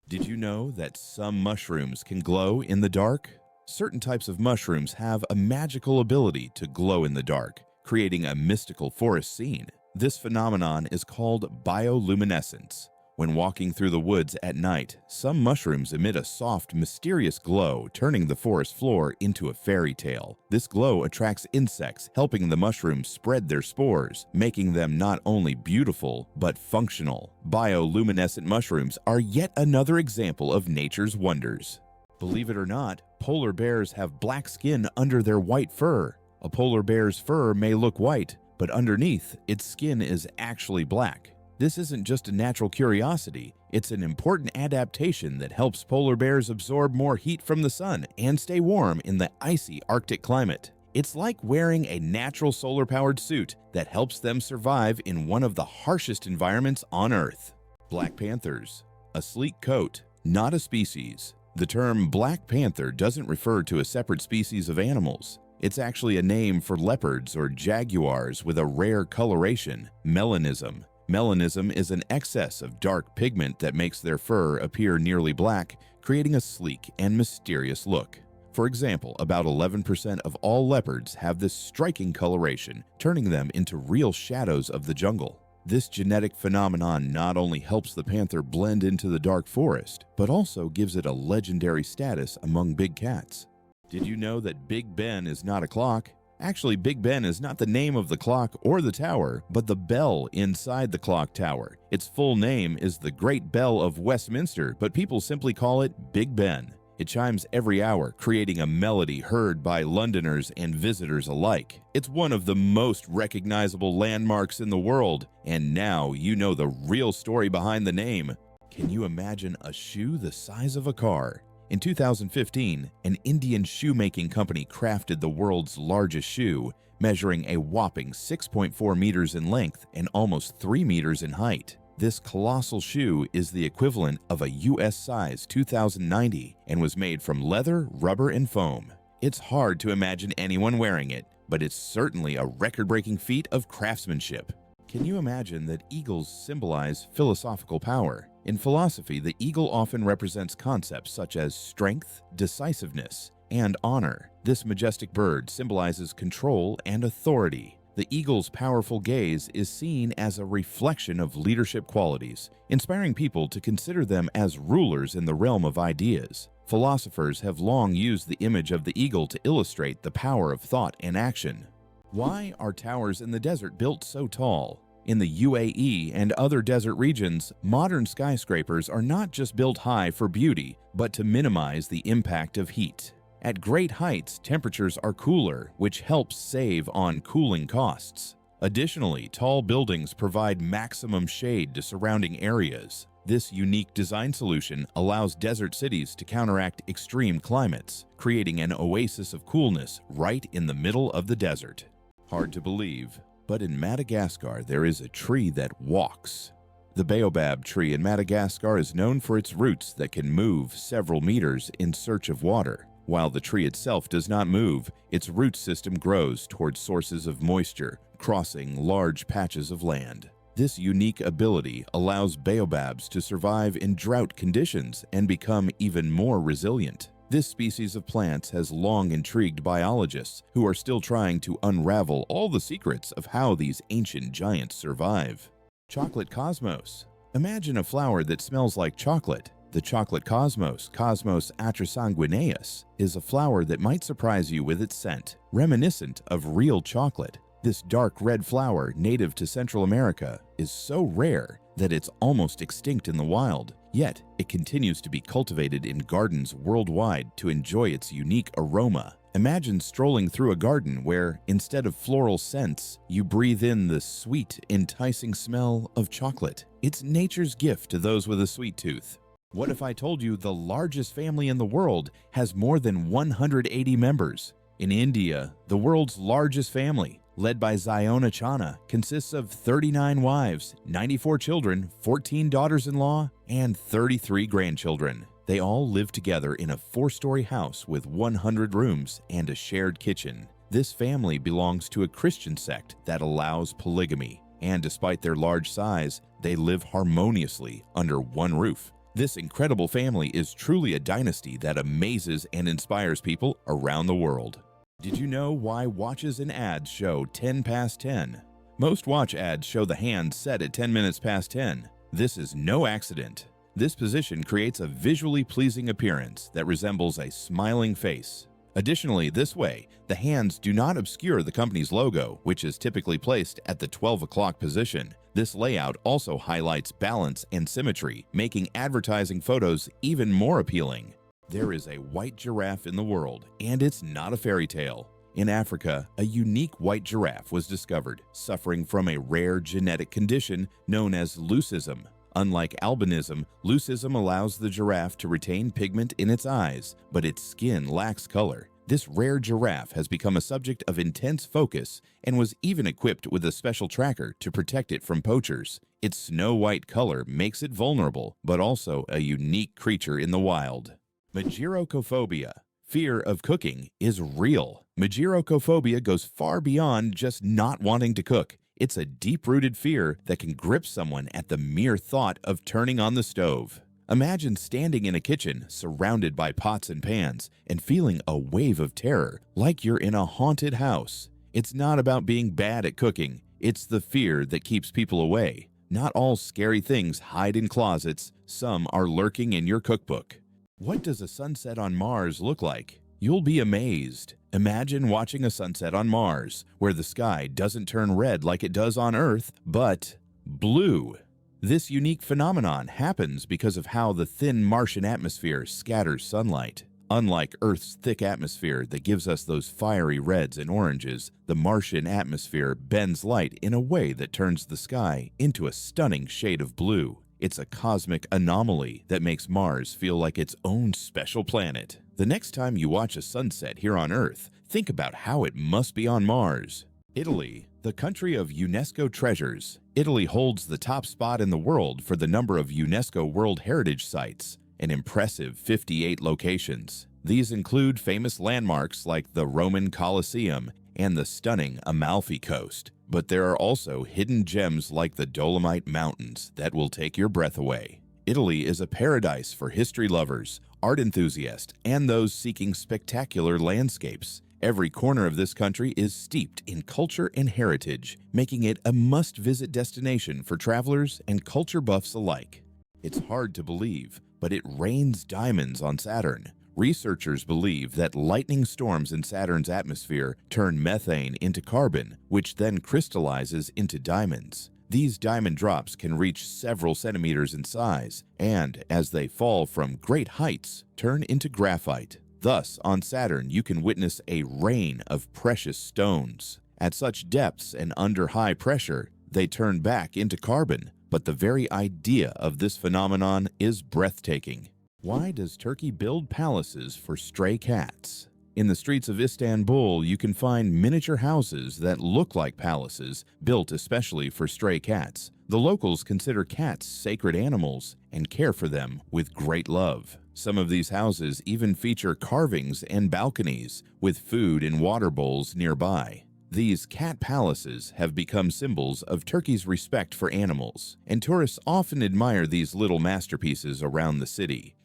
Did you know that some mushrooms can glow in the dark? Certain types of mushrooms have a magical ability to glow in the dark, creating a mystical forest scene. This phenomenon is called bioluminescence. When walking through the woods at night, some mushrooms emit a soft, mysterious glow, turning the forest floor into a fairy tale. This glow attracts insects, helping the mushrooms spread their spores, making them not only beautiful, but functional. Bioluminescent mushrooms are yet another example of nature's wonders. Believe it or not, polar bears have black skin under their white fur. A polar bear's fur may look white, but underneath, its skin is actually black. This isn't just a natural curiosity, it's an important adaptation that helps polar bears absorb more heat from the sun and stay warm in the icy Arctic climate. It's like wearing a natural solar-powered suit that helps them survive in one of the harshest environments on Earth. Black panthers. A sleek coat, not a species. The term black panther doesn't refer to a separate species of animals. It's actually a name for leopards or jaguars with a rare coloration, melanism. Melanism is an excess of dark pigment that makes their fur appear nearly black, creating a sleek and mysterious look. For example, about 11% of all leopards have this striking coloration, turning them into real shadows of the jungle. This genetic phenomenon not only helps the panther blend into the dark forest, but also gives it a legendary status among big cats. Did you know that Big Ben is not a clock? Actually, Big Ben is not the name of the clock or the tower, but the bell inside the clock tower. Its full name is the Great Bell of Westminster, but people simply call it Big Ben. It chimes every hour, creating a melody heard by Londoners and visitors alike. It's one of the most recognizable landmarks in the world, and now you know the real story behind the name. Can you imagine a shoe the size of a car? In 2015, an Indian shoemaking company crafted the world's largest shoe, measuring a whopping 6.4 meters in length and almost 3 meters in height. This colossal shoe is the equivalent of a US size 2090 and was made from leather, rubber, and foam. It's hard to imagine anyone wearing it, but it's certainly a record-breaking feat of craftsmanship. Can you imagine that eagles symbolize philosophical power? In philosophy, the eagle often represents concepts such as strength, decisiveness, and honor. This majestic bird symbolizes control and authority. The eagle's powerful gaze is seen as a reflection of leadership qualities, inspiring people to consider them as rulers in the realm of ideas. Philosophers have long used the image of the eagle to illustrate the power of thought and action. Why are towers in the desert built so tall? In the UAE and other desert regions, modern skyscrapers are not just built high for beauty, but to minimize the impact of heat. At great heights, temperatures are cooler, which helps save on cooling costs. Additionally, tall buildings provide maximum shade to surrounding areas. This unique design solution allows desert cities to counteract extreme climates, creating an oasis of coolness right in the middle of the desert. Hard to believe, but in Madagascar there is a tree that walks. The baobab tree in Madagascar is known for its roots that can move several meters in search of water. While the tree itself does not move, its root system grows towards sources of moisture, crossing large patches of land. This unique ability allows baobabs to survive in drought conditions and become even more resilient. This species of plants has long intrigued biologists who are still trying to unravel all the secrets of how these ancient giants survive. Chocolate cosmos. Imagine a flower that smells like chocolate. The chocolate cosmos, Cosmos atrasanguineus, is a flower that might surprise you with its scent, reminiscent of real chocolate. This dark red flower, native to Central America, is so rare that it's almost extinct in the wild. Yet, it continues to be cultivated in gardens worldwide to enjoy its unique aroma. Imagine strolling through a garden where, instead of floral scents, you breathe in the sweet, enticing smell of chocolate. It's nature's gift to those with a sweet tooth. What if I told you the largest family in the world has more than 180 members? In India, the world's largest family, led by Ziona Chana, consists of 39 wives, 94 children, 14 daughters-in-law, and 33 grandchildren. They all live together in a 4-story house with 100 rooms and a shared kitchen. This family belongs to a Christian sect that allows polygamy, and despite their large size, they live harmoniously under one roof. This incredible family is truly a dynasty that amazes and inspires people around the world. Did you know why watches and ads show 10 past 10? Most watch ads show the hand set at 10 minutes past 10. This is no accident. This position creates a visually pleasing appearance that resembles a smiling face. Additionally, this way, the hands do not obscure the company's logo, which is typically placed at the 12 o'clock position. This layout also highlights balance and symmetry, making advertising photos even more appealing. There is a white giraffe in the world, and it's not a fairy tale. In Africa, a unique white giraffe was discovered, suffering from a rare genetic condition known as leucism. Unlike albinism, leucism allows the giraffe to retain pigment in its eyes, but its skin lacks color. This rare giraffe has become a subject of intense focus and was even equipped with a special tracker to protect it from poachers. Its snow-white color makes it vulnerable, but also a unique creature in the wild. Mageirocophobia. Fear of cooking is real. Mageirocophobia goes far beyond just not wanting to cook. It's a deep-rooted fear that can grip someone at the mere thought of turning on the stove. Imagine standing in a kitchen surrounded by pots and pans and feeling a wave of terror, like you're in a haunted house. It's not about being bad at cooking. It's the fear that keeps people away. Not all scary things hide in closets. Some are lurking in your cookbook. What does a sunset on Mars look like? You'll be amazed. Imagine watching a sunset on Mars, where the sky doesn't turn red like it does on Earth, but blue. This unique phenomenon happens because of how the thin Martian atmosphere scatters sunlight. Unlike Earth's thick atmosphere that gives us those fiery reds and oranges, the Martian atmosphere bends light in a way that turns the sky into a stunning shade of blue. It's a cosmic anomaly that makes Mars feel like its own special planet. The next time you watch a sunset here on Earth, think about how it must be on Mars. Italy, the country of UNESCO treasures. Italy holds the top spot in the world for the number of UNESCO World Heritage Sites, an impressive 58 locations. These include famous landmarks like the Roman Colosseum and the stunning Amalfi Coast. But there are also hidden gems like the Dolomite Mountains that will take your breath away. Italy is a paradise for history lovers, art enthusiasts, and those seeking spectacular landscapes. Every corner of this country is steeped in culture and heritage, making it a must-visit destination for travelers and culture buffs alike. It's hard to believe, but it rains diamonds on Saturn. Researchers believe that lightning storms in Saturn's atmosphere turn methane into carbon, which then crystallizes into diamonds. These diamond drops can reach several centimeters in size, and as they fall from great heights, turn into graphite. Thus, on Saturn, you can witness a rain of precious stones. At such depths and under high pressure, they turn back into carbon, but the very idea of this phenomenon is breathtaking. Why does Turkey build palaces for stray cats? In the streets of Istanbul, you can find miniature houses that look like palaces, built especially for stray cats. The locals consider cats sacred animals and care for them with great love. Some of these houses even feature carvings and balconies, with food and water bowls nearby. These cat palaces have become symbols of Turkey's respect for animals, and tourists often admire these little masterpieces around the city.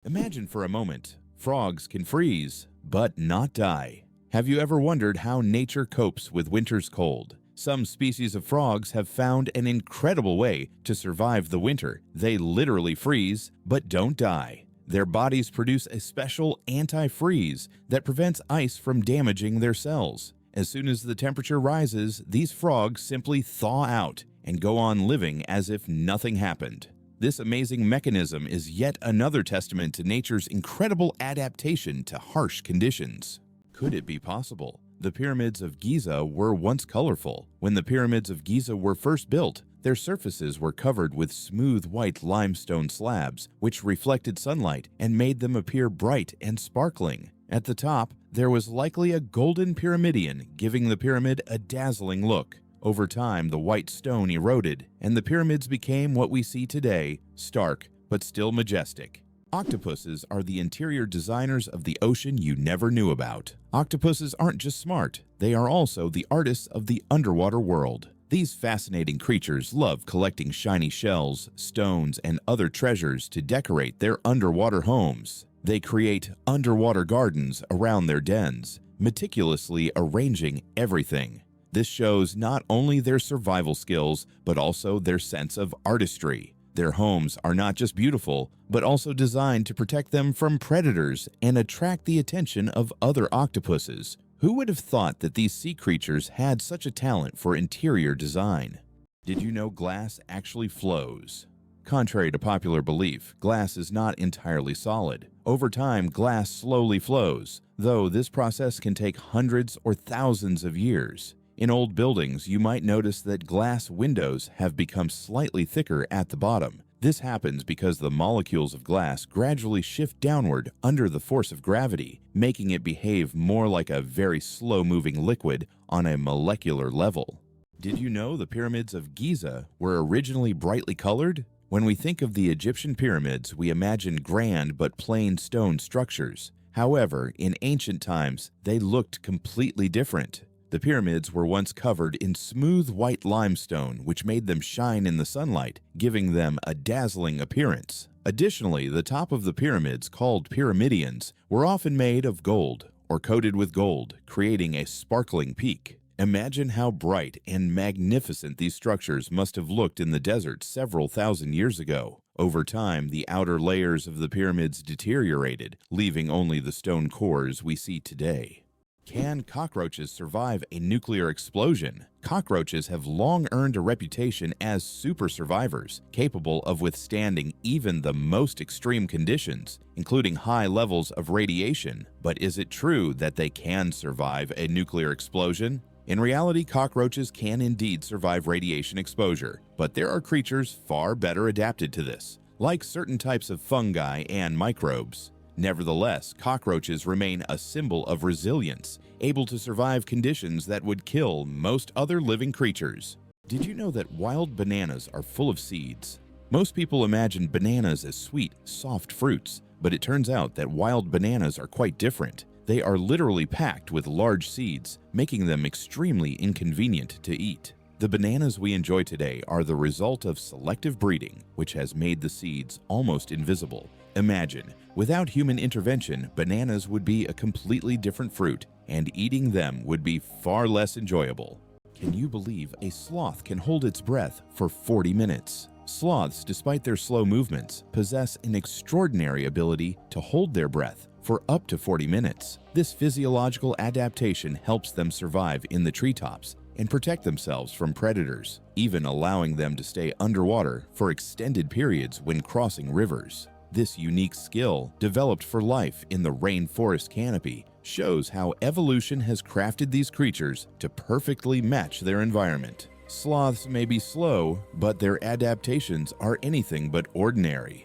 Imagine for a moment, frogs can freeze, but not die. Have you ever wondered how nature copes with winter's cold? Some species of frogs have found an incredible way to survive the winter. They literally freeze, but don't die. Their bodies produce a special anti-freeze that prevents ice from damaging their cells. As soon as the temperature rises, these frogs simply thaw out and go on living as if nothing happened. This amazing mechanism is yet another testament to nature's incredible adaptation to harsh conditions. Could it be possible? The Pyramids of Giza were once colorful. When the Pyramids of Giza were first built, their surfaces were covered with smooth white limestone slabs, which reflected sunlight and made them appear bright and sparkling. At the top, there was likely a golden pyramidion, giving the pyramid a dazzling look. Over time, the white stone eroded, and the pyramids became what we see today, stark but still majestic. Octopuses are the interior designers of the ocean you never knew about. Octopuses aren't just smart, they are also the artists of the underwater world. These fascinating creatures love collecting shiny shells, stones, and other treasures to decorate their underwater homes. They create underwater gardens around their dens, meticulously arranging everything. This shows not only their survival skills, but also their sense of artistry. Their homes are not just beautiful, but also designed to protect them from predators and attract the attention of other octopuses. Who would have thought that these sea creatures had such a talent for interior design? Did you know glass actually flows? Contrary to popular belief, glass is not entirely solid. Over time, glass slowly flows, though this process can take hundreds or thousands of years. In old buildings, you might notice that glass windows have become slightly thicker at the bottom. This happens because the molecules of glass gradually shift downward under the force of gravity, making it behave more like a very slow-moving liquid on a molecular level. Did you know the Pyramids of Giza were originally brightly colored? When we think of the Egyptian pyramids, we imagine grand but plain stone structures. However, in ancient times, they looked completely different. The pyramids were once covered in smooth white limestone, which made them shine in the sunlight, giving them a dazzling appearance. Additionally, the top of the pyramids, called pyramidions, were often made of gold or coated with gold, creating a sparkling peak. Imagine how bright and magnificent these structures must have looked in the desert several thousand years ago. Over time, the outer layers of the pyramids deteriorated, leaving only the stone cores we see today. Can cockroaches survive a nuclear explosion? Cockroaches have long earned a reputation as super survivors, capable of withstanding even the most extreme conditions, including high levels of radiation. But is it true that they can survive a nuclear explosion? In reality, cockroaches can indeed survive radiation exposure, but there are creatures far better adapted to this, like certain types of fungi and microbes. Nevertheless, cockroaches remain a symbol of resilience, able to survive conditions that would kill most other living creatures. Did you know that wild bananas are full of seeds? Most people imagine bananas as sweet, soft fruits, but it turns out that wild bananas are quite different. They are literally packed with large seeds, making them extremely inconvenient to eat. The bananas we enjoy today are the result of selective breeding, which has made the seeds almost invisible. Imagine, without human intervention, bananas would be a completely different fruit, and eating them would be far less enjoyable. Can you believe a sloth can hold its breath for 40 minutes? Sloths, despite their slow movements, possess an extraordinary ability to hold their breath for up to 40 minutes. This physiological adaptation helps them survive in the treetops and protect themselves from predators, even allowing them to stay underwater for extended periods when crossing rivers. This unique skill, developed for life in the rainforest canopy, shows how evolution has crafted these creatures to perfectly match their environment. Sloths may be slow, but their adaptations are anything but ordinary.